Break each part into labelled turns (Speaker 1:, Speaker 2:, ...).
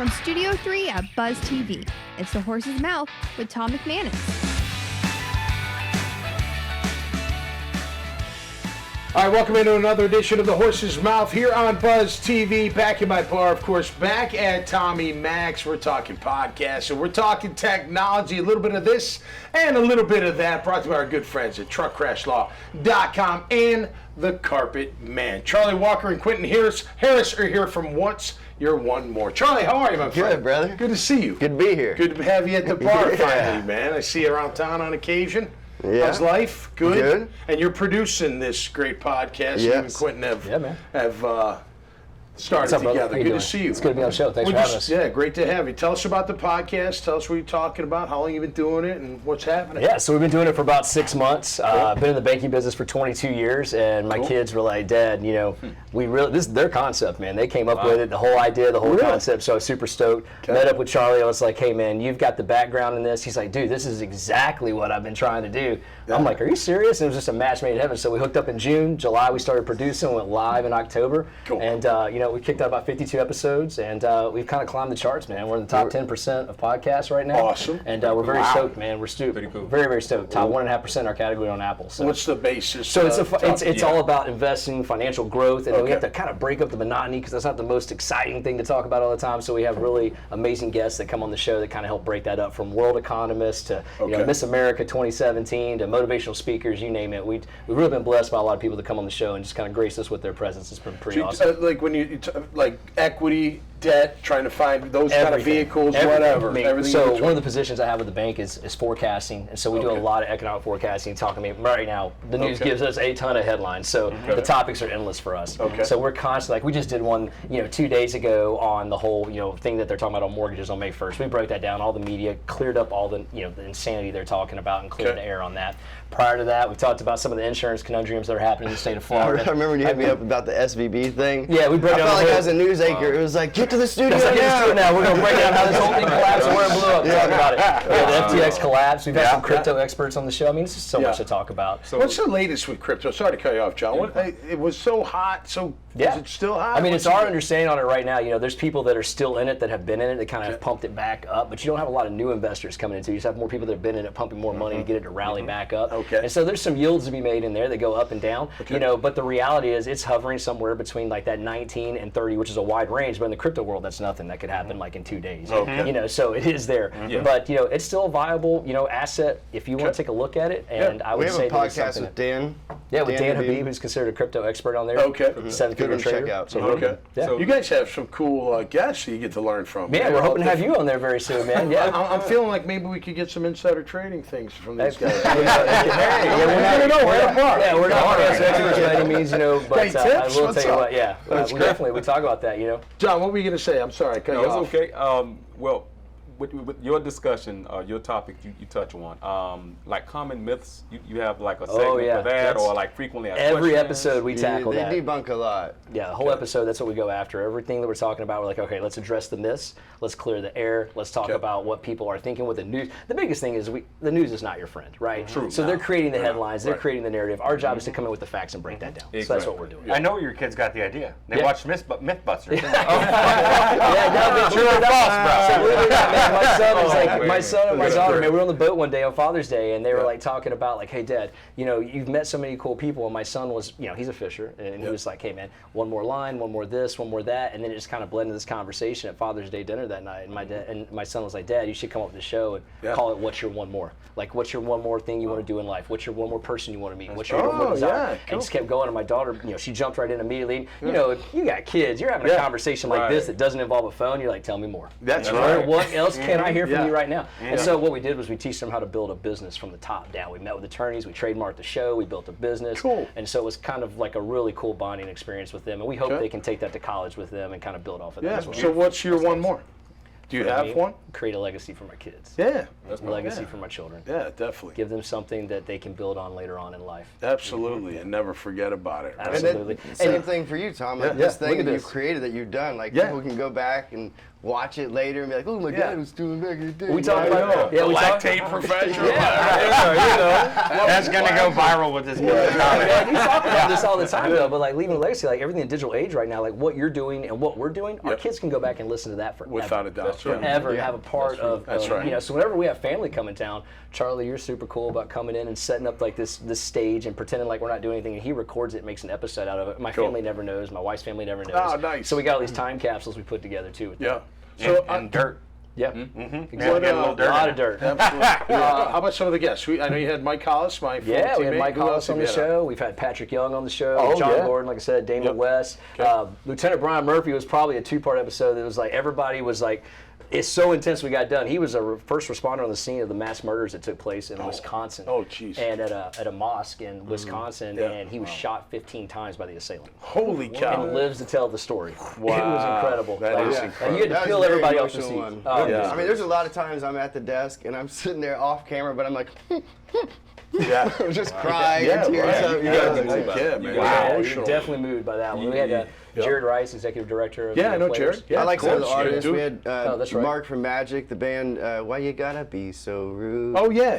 Speaker 1: From Studio 3 at Buzz TV, it's The Horse's Mouth with Tom McManus.
Speaker 2: All right, welcome into another edition of The Horse's Mouth here on Buzz TV. Back in my bar, of course, back at Tommy Max. We're talking podcasts and we're talking technology, a little bit of this and a little bit of that. Brought to you by our good friends at truckcrashlaw.com and The Carpet Man. Charlie Walker and Quinton Harris are here from What's Your One More. Charlie, how are you, my friend?
Speaker 3: Good, brother.
Speaker 2: Good to see you.
Speaker 3: Good to be here.
Speaker 2: Good to have you at the bar
Speaker 3: Yeah.
Speaker 2: finally, man. I see you around town on occasion.
Speaker 3: Yeah.
Speaker 2: How's life? Good?
Speaker 3: Good.
Speaker 2: And you're producing this great podcast. You and Quinton have started
Speaker 4: What's up,
Speaker 2: together.
Speaker 4: good
Speaker 2: to see you.
Speaker 4: It's good to be on the show. Thanks for having us.
Speaker 2: Yeah, great to have you. Tell us about the podcast. Tell us what you're talking about, how long you've been doing it, and what's happening.
Speaker 4: Yeah, so we've been doing it for about 6 months. Been in the banking business for 22 years, and my kids were like, Dad, you know, this is their concept, man. They came up with it, the whole idea, the whole concept, so I was super stoked. Met up with Charlie. I was like, hey, man, you've got the background in this. He's like, dude, this is exactly what I've been trying to do. I'm like, are you serious? And it was just a match made in heaven. So we hooked up in June. July, we started producing, went live in October. And, we kicked out about 52 episodes, and we've kind of climbed the charts, man. We're in the top 10% of podcasts right now.
Speaker 2: Awesome.
Speaker 4: And we're very stoked, man. We're very, very stoked. Top 1.5% in our category on Apple. So.
Speaker 2: What's the basis?
Speaker 4: So it's all about investing, financial growth, and we have to kind of break up the monotony because that's not the most exciting thing to talk about all the time. So we have really amazing guests that come on the show that kind of help break that up, from world economists to Miss America 2017 to motivational speakers, you name it. We've really been blessed by a lot of people that come on the show and just kind of grace us with their presence. It's been pretty awesome.
Speaker 2: Like when you like equity, debt, trying to find those kind of vehicles, whatever. Everything
Speaker 4: so one of the positions I have with the bank is forecasting, and so we do a lot of economic forecasting. Talking to me right now, the news gives us a ton of headlines, so the topics are endless for us. So we're constantly, like we just did one, 2 days ago on the whole, thing that they're talking about on mortgages on May 1st. We broke that down, all the media, cleared up all the, the insanity they're talking about, and cleared the air on that. Prior to that, we talked about some of the insurance conundrums that are happening in the state of Florida.
Speaker 3: I remember when you hit me up about the SVB thing.
Speaker 4: Yeah, we broke down.
Speaker 3: I felt like I was a news anchor. It was like, get to the studio now.
Speaker 4: We're going to break down how this whole thing collapsed and where it blew up. Talk about it. The FTX collapse. We've had some crypto experts on the show. I mean, it's just so much to talk about.
Speaker 2: So what's the latest with crypto? Sorry to cut you off, John. It was so hot. So is it still hot?
Speaker 4: I mean, it's our understanding on it right now. There's people that are still in it that have been in it that kind of have pumped it back up, but you don't have a lot of new investors coming into it. You just have more people that have been in it pumping more money to get it to rally back up. And so there's some yields to be made in there that go up and down. But the reality is it's hovering somewhere between like that 19 and 30, which is a wide range. But in the crypto world, that's nothing. That could happen like in 2 days. So it is there. But it's still a viable asset if you want to take a look at it. And I would say
Speaker 3: we have a podcast with Dan.
Speaker 4: Yeah, with Dan Habib, who's considered a crypto expert on there. Seven-figure trader.
Speaker 3: Check out.
Speaker 2: So you guys have some cool guests you get to learn from.
Speaker 4: Yeah, we're hoping to have you on there very soon, man. Yeah,
Speaker 2: I'm feeling like maybe we could get some insider trading things from these guys.
Speaker 4: We're not experts by any means, but I will tell you what, we talk about that,
Speaker 2: John, what were you going to say? I'm sorry, I cut you off.
Speaker 5: Okay. Well, with your discussion, your topic you touch on, like common myths, you have like a segment for that, or like frequently asked
Speaker 4: every
Speaker 5: questions?
Speaker 4: episode we tackle that.
Speaker 3: They debunk a lot.
Speaker 4: Yeah, the whole episode, that's what we go after. Everything that we're talking about, we're like, okay, let's address the myths, let's clear the air, let's talk about what people are thinking with the news. The biggest thing is the news is not your friend, right?
Speaker 5: True.
Speaker 4: So they're creating the headlines, they're creating the narrative. Our job is to come in with the facts and break that down. So that's what we're doing.
Speaker 6: I know your kids got the idea. They watched Mythbusters.
Speaker 4: True or false, bro? My son was like, my son and my daughter, man, we were on the boat one day on Father's Day, and they were like talking about like, hey, Dad, you've met so many cool people, and my son was, he's a fisher, and he was like, hey, man, one more line, one more this, one more that, and then it just kind of blended this conversation at Father's Day dinner that night, and my son was like, Dad, you should come up with the show and call it What's Your One More? Like, what's your one more thing you want to do in life? What's your one more person you want to meet? What's your one more desire? And just kept going, and my daughter, she jumped right in immediately. If you got kids, you're having a conversation like this that doesn't involve a phone, you're like, tell me more.
Speaker 2: That's right.
Speaker 4: What else can I hear from you right now? And so what we did was we teach them how to build a business from the top down. We met with attorneys, we trademarked the show, we built a business.
Speaker 2: Cool.
Speaker 4: And so it was kind of like a really cool bonding experience with them, and we hope they can take that to college with them and kind of build off of that as well.
Speaker 2: So what's your one more? Do you have one?
Speaker 4: Create a legacy for my kids.
Speaker 2: Yeah.
Speaker 4: A legacy for my children.
Speaker 2: Yeah, definitely.
Speaker 4: Give them something that they can build on later on in life.
Speaker 2: Absolutely, and never forget about it. Right?
Speaker 4: Absolutely.
Speaker 3: Same thing for you, Tom. Like this thing that you've created, that you've done, like people can go back and watch it later and be like, oh my God, it was doing back in the day.
Speaker 4: We talk about
Speaker 2: the lactate professional.
Speaker 6: That's gonna go viral with this kid.
Speaker 4: Man, we talk about this all the time though, but like leaving a legacy, like everything in digital age right now, like what you're doing and what we're doing, our kids can go back and listen to that forever.
Speaker 2: Without a doubt.
Speaker 4: Forever have a part of,
Speaker 2: right.
Speaker 4: you know, so whenever we have family come in town, Charlie, you're super cool about coming in and setting up like this stage and pretending like we're not doing anything, and he records it and makes an episode out of it. My family never knows, my wife's family never knows.
Speaker 2: Oh, nice.
Speaker 4: So we got all these time capsules we put together too with that.
Speaker 2: So
Speaker 6: and dirt.
Speaker 4: Yeah.
Speaker 6: Exactly.
Speaker 2: What,
Speaker 6: Get a little dirt.
Speaker 4: A lot of dirt.
Speaker 2: how about some of the guests? I know you had Mike Hollis, my former
Speaker 4: Yeah, we had
Speaker 2: teammate.
Speaker 4: Mike
Speaker 2: Who
Speaker 4: Hollis
Speaker 2: else
Speaker 4: on the
Speaker 2: have you had
Speaker 4: show. We've had Patrick Young on the show.
Speaker 2: Oh,
Speaker 4: John
Speaker 2: yeah.
Speaker 4: Gordon, like I said, Damon West. Lieutenant Brian Murphy was probably a 2-part episode that was like everybody was like, it's so intense we got done. He was a first responder on the scene of the mass murders that took place in Wisconsin.
Speaker 2: Oh, jeez.
Speaker 4: And at a mosque in Wisconsin, and he was shot 15 times by the assailant.
Speaker 2: Holy cow.
Speaker 4: And lives to tell the story.
Speaker 2: Wow.
Speaker 4: It was incredible.
Speaker 2: That is incredible.
Speaker 4: You had to
Speaker 3: That was
Speaker 4: peel
Speaker 3: a very
Speaker 4: everybody off the
Speaker 3: emotional
Speaker 4: seat.
Speaker 3: one.
Speaker 4: Oh,
Speaker 2: Yeah.
Speaker 3: I mean, there's a lot of times I'm at the desk and I'm sitting there off camera, but I'm like,
Speaker 2: Yeah.
Speaker 3: I'm just crying.
Speaker 2: Yeah,
Speaker 3: and tears
Speaker 2: right.
Speaker 3: up.
Speaker 2: Yeah, man.
Speaker 4: Yeah,
Speaker 2: Emotional.
Speaker 4: you're definitely moved by that one. We had Jared Rice, executive director of
Speaker 2: Yeah, I know
Speaker 4: Players.
Speaker 2: Jared. Yeah,
Speaker 3: I like
Speaker 2: of
Speaker 3: some of the
Speaker 2: course.
Speaker 3: artists.
Speaker 2: Yeah,
Speaker 3: We had
Speaker 4: that's right.
Speaker 3: Mark from Magic, the band. Why You Gotta Be So Rude.
Speaker 2: Oh, yeah.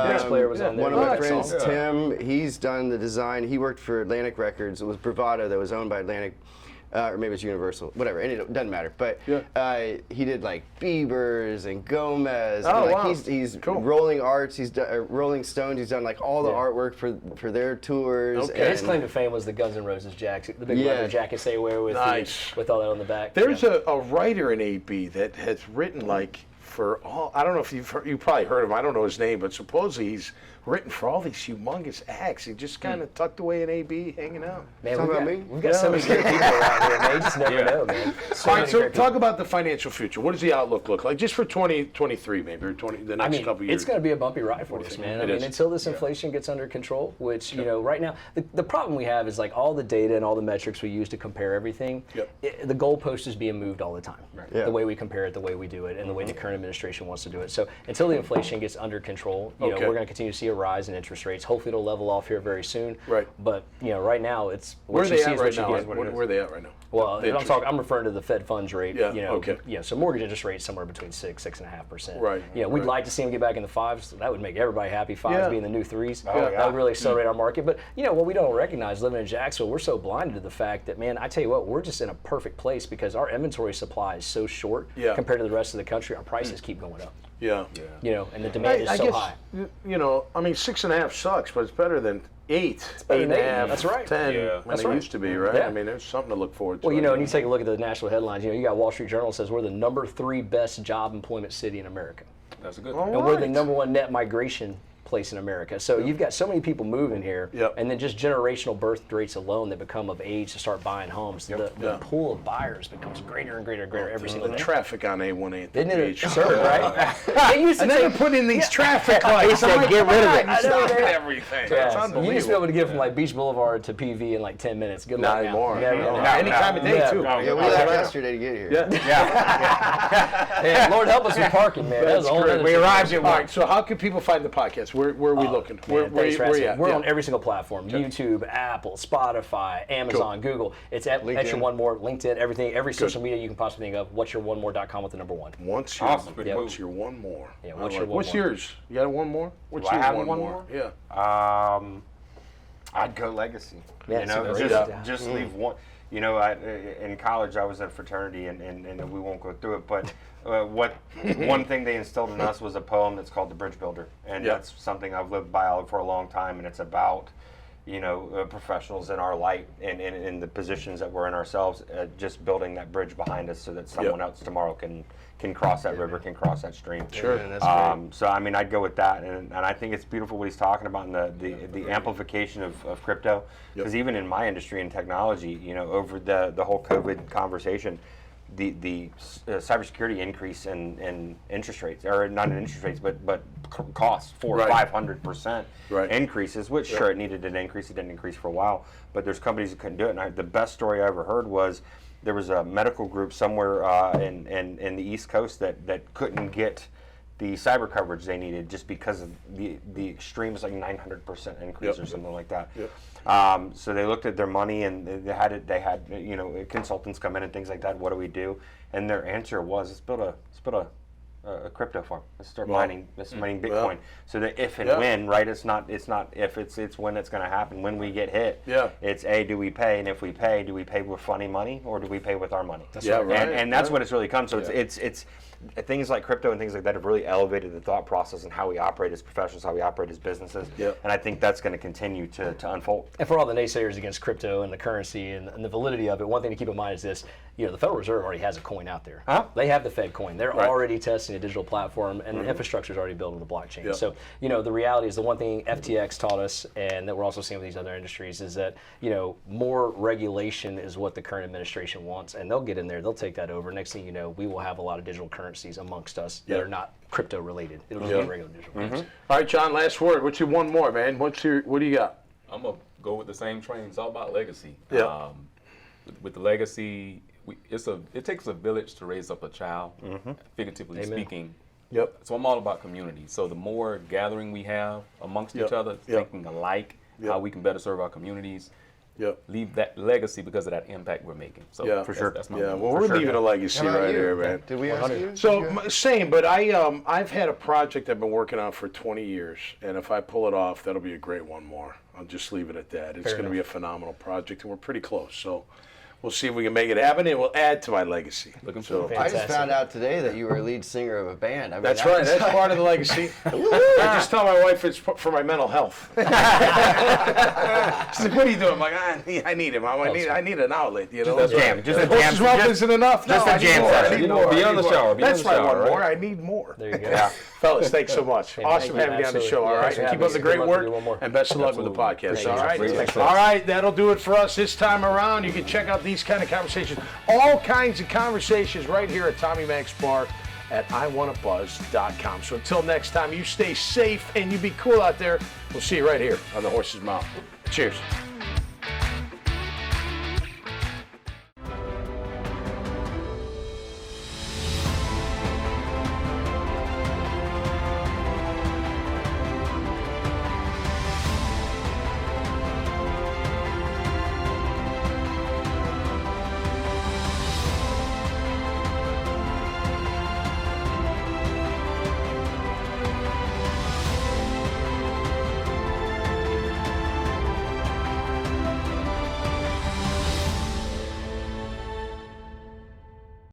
Speaker 4: Next player was on there.
Speaker 3: One of my
Speaker 2: That
Speaker 3: friends,
Speaker 2: song.
Speaker 3: Tim, he's done the design. He worked for Atlantic Records. It was Bravado that was owned by Atlantic, or maybe it's Universal, whatever. It doesn't matter. But he did like Biebers and Gomez.
Speaker 2: Oh,
Speaker 3: and, like,
Speaker 2: wow.
Speaker 3: He's
Speaker 2: Cool.
Speaker 3: Rolling Arts. He's done Rolling Stones. He's done like all the artwork for their tours.
Speaker 2: Okay.
Speaker 4: His claim to fame was the Guns N' Roses jacket, the big leather jackets they wear with
Speaker 2: Nice.
Speaker 4: with all that on the back.
Speaker 2: There's a writer in AB that has written like for all, I don't know if you probably heard of him, I don't know his name, but supposedly he's written for all these humongous acts. He just kind of tucked away in AB, hanging out.
Speaker 4: Man,
Speaker 3: Talking about me?
Speaker 4: we've got so many great people around here, man. You just never know, man.
Speaker 2: All right, so talk about the financial future. What does the outlook look like, just for 2023 maybe, or the next couple years?
Speaker 4: It's going to be a bumpy ride for us, man. I mean, until this inflation gets under control, which, you know, right now, the problem we have is like all the data and all the metrics we use to compare everything, the goalpost is being moved all the time. The way we compare it, the way we do it, and the way the current administration wants to do it. So until the inflation gets under control, you know, we're going to continue to see a rise in interest rates. Hopefully it'll level off here very soon.
Speaker 2: Right.
Speaker 4: But, you know, right now it's
Speaker 2: where are
Speaker 4: what
Speaker 2: they
Speaker 4: you see
Speaker 2: at
Speaker 4: is
Speaker 2: right
Speaker 4: what you
Speaker 2: now?
Speaker 4: get.
Speaker 2: Where are they at right now?
Speaker 4: Well, I'm referring to the Fed funds rate.
Speaker 2: Yeah,
Speaker 4: You know,
Speaker 2: okay.
Speaker 4: So mortgage interest rates somewhere between 6.5%.
Speaker 2: Right,
Speaker 4: You know, we'd like to see them get back in the 5s. That would make everybody happy. 5s being the new 3s.
Speaker 6: Oh, yeah.
Speaker 4: That would really accelerate our market. But you know, what we don't recognize living in Jacksonville, we're so blinded to the fact that, man, I tell you what, we're just in a perfect place because our inventory supply is so short compared to the rest of the country. Our prices keep going up.
Speaker 2: Yeah.
Speaker 4: You know, and the demand is
Speaker 2: I
Speaker 4: so
Speaker 2: guess,
Speaker 4: high.
Speaker 2: you know, I mean, 6.5 sucks, but it's better than 8. It's
Speaker 4: better than 8. That's right.
Speaker 2: 10.
Speaker 5: Yeah.
Speaker 2: When
Speaker 4: That's
Speaker 2: it
Speaker 4: right.
Speaker 2: used to be, right?
Speaker 4: Yeah.
Speaker 2: I mean, there's something to look forward to.
Speaker 4: Well, you know, and you take a look at the national headlines. You know, you got Wall Street Journal says we're the number 3 best job employment city in America.
Speaker 5: That's a good
Speaker 2: All
Speaker 5: thing.
Speaker 4: And we're the
Speaker 2: right.
Speaker 4: number 1 net migration place in America. So you've got so many people moving here, and then just generational birth rates alone that become of age to start buying homes. The pool of buyers becomes greater and greater and greater every single
Speaker 2: the
Speaker 4: day.
Speaker 2: traffic on A1 ain't
Speaker 4: Isn't it
Speaker 2: beach.
Speaker 4: absurd, right? They used to
Speaker 2: And then
Speaker 4: take-
Speaker 2: they're putting in these traffic lights.
Speaker 4: said,
Speaker 2: I'm like,
Speaker 4: get rid of it.
Speaker 2: "Come on,
Speaker 4: I know,
Speaker 2: stop
Speaker 4: man."
Speaker 2: everything.
Speaker 4: Yeah,
Speaker 2: It's
Speaker 4: so
Speaker 2: unbelievable.
Speaker 4: you used to be able to get from like Beach Boulevard to PV in like 10 minutes. Good luck
Speaker 2: Not
Speaker 4: now.
Speaker 2: anymore.
Speaker 4: Never,
Speaker 2: No.
Speaker 4: never.
Speaker 2: Any time of day,
Speaker 4: Yeah.
Speaker 2: too.
Speaker 3: Yeah, we left yesterday to get here.
Speaker 4: Yeah, Lord help us with parking, man. That was a whole other
Speaker 2: We
Speaker 4: situation.
Speaker 2: arrived at work. So how can people find the podcast? Where are we looking?
Speaker 4: Man, thanks for asking.
Speaker 2: you at?
Speaker 4: We're
Speaker 2: Yeah.
Speaker 4: on every single platform: YouTube, Apple, Spotify, Amazon, Google. It's at Extra One More, LinkedIn, everything, every social media you can possibly think of. What'sYourOneMore.com with the number 1.
Speaker 2: What's your,
Speaker 5: Awesome.
Speaker 2: what's your one more?
Speaker 4: Yeah,
Speaker 2: I
Speaker 4: what's your one
Speaker 2: What's
Speaker 4: more?
Speaker 2: yours? You got one more? What's
Speaker 6: Do I
Speaker 2: your
Speaker 6: have
Speaker 2: one
Speaker 6: one
Speaker 2: more?
Speaker 6: more?
Speaker 2: Yeah.
Speaker 6: I'd go legacy.
Speaker 4: Yeah,
Speaker 6: you know,
Speaker 4: it's a great
Speaker 6: just leave one. You know, in college I was at a fraternity, and we won't go through it, but one thing they instilled in us was a poem that's called The Bridge Builder, and that's something I've lived by for a long time, and it's about, you know, professionals in our light and in the positions that we're in ourselves, just building that bridge behind us so that someone else tomorrow can cross that river, can cross that stream.
Speaker 2: Sure.
Speaker 3: Yeah, that's great.
Speaker 6: So I mean, I'd go with that, and I think it's beautiful what he's talking about in the amplification of crypto, because even in my industry and technology, you know, over the whole COVID conversation, the cybersecurity increase in interest rates, or not in interest rates, but costs 400 or 500% increases, which sure it needed an increase. It didn't increase for a while, but there's companies that couldn't do it. And the best story I ever heard was there was a medical group somewhere in the East Coast that couldn't get the cyber coverage they needed just because of the extreme, was like 900% increase or something like that. So they looked at their money and they had consultants come in and things like that. What do we do? And their answer was, let's build a crypto farm. Let's start mining Bitcoin. Well, so that if and when, right? It's not if, it's when it's going to happen. When we get hit, it's do we pay? And if we pay, do we pay with funny money or do we pay with our money?
Speaker 2: That's right.
Speaker 6: And that's what it's really come. So it's things like crypto and things like that have really elevated the thought process and how we operate as professionals, how we operate as businesses. And I think that's going to continue to unfold.
Speaker 4: And for all the naysayers against crypto and the currency and the validity of it, one thing to keep in mind is this: the Federal Reserve already has a coin out there. They have the Fed coin. They're already testing a digital platform, and the infrastructure is already built on the blockchain. So the reality is, the one thing FTX taught us, and that we're also seeing with these other industries, is that more regulation is what the current administration wants, and they'll get in there, they'll take that over. Next thing you know, we will have a lot of digital currencies amongst us that are not crypto related. It'll just be regular digital currency.
Speaker 2: All right, John, last word. What's your one more, man? What do you got?
Speaker 5: I'm gonna go with the same train. It's all about legacy. With the legacy, it takes a village to raise up a child, figuratively speaking. So I'm all about community. So the more gathering we have amongst each other, thinking alike, how we can better serve our communities. Leave that legacy because of that impact we're making. So
Speaker 2: for sure.
Speaker 5: That's my
Speaker 2: well, we're leaving a legacy right here, man.
Speaker 3: Did we ask you?
Speaker 2: So same, but I've had a project I've been working on for 20 years, and if I pull it off, that'll be a great one more. I'll just leave it at that. It's going to be a phenomenal project, and we're pretty close. So we'll see if we can make it happen. It will add to my legacy.
Speaker 3: I just found out today that you were a lead singer of a band.
Speaker 2: That's right. That's part of the legacy. I just tell my wife it's for my mental health. She's like, "What are you doing?" I'm like, "I need it, Mom. I need an outlet.
Speaker 6: Just a jam. Just a jam.
Speaker 2: Just isn't enough.
Speaker 6: Just a jam session.
Speaker 5: Be on the shower.
Speaker 2: That's my one more. I need more.
Speaker 4: There you go.
Speaker 2: Fellas, thanks so much. Awesome having you on the show. All right, keep up the great work, and best of luck with the podcast. All right, all right. That'll do it for us this time around. You can check out these kind of conversations, all kinds of conversations, right here at Tommy Mack's Bar at iwannabuzz.com. So until next time, you stay safe and you be cool out there. We'll see you right here on the Horse's Mouth. Cheers.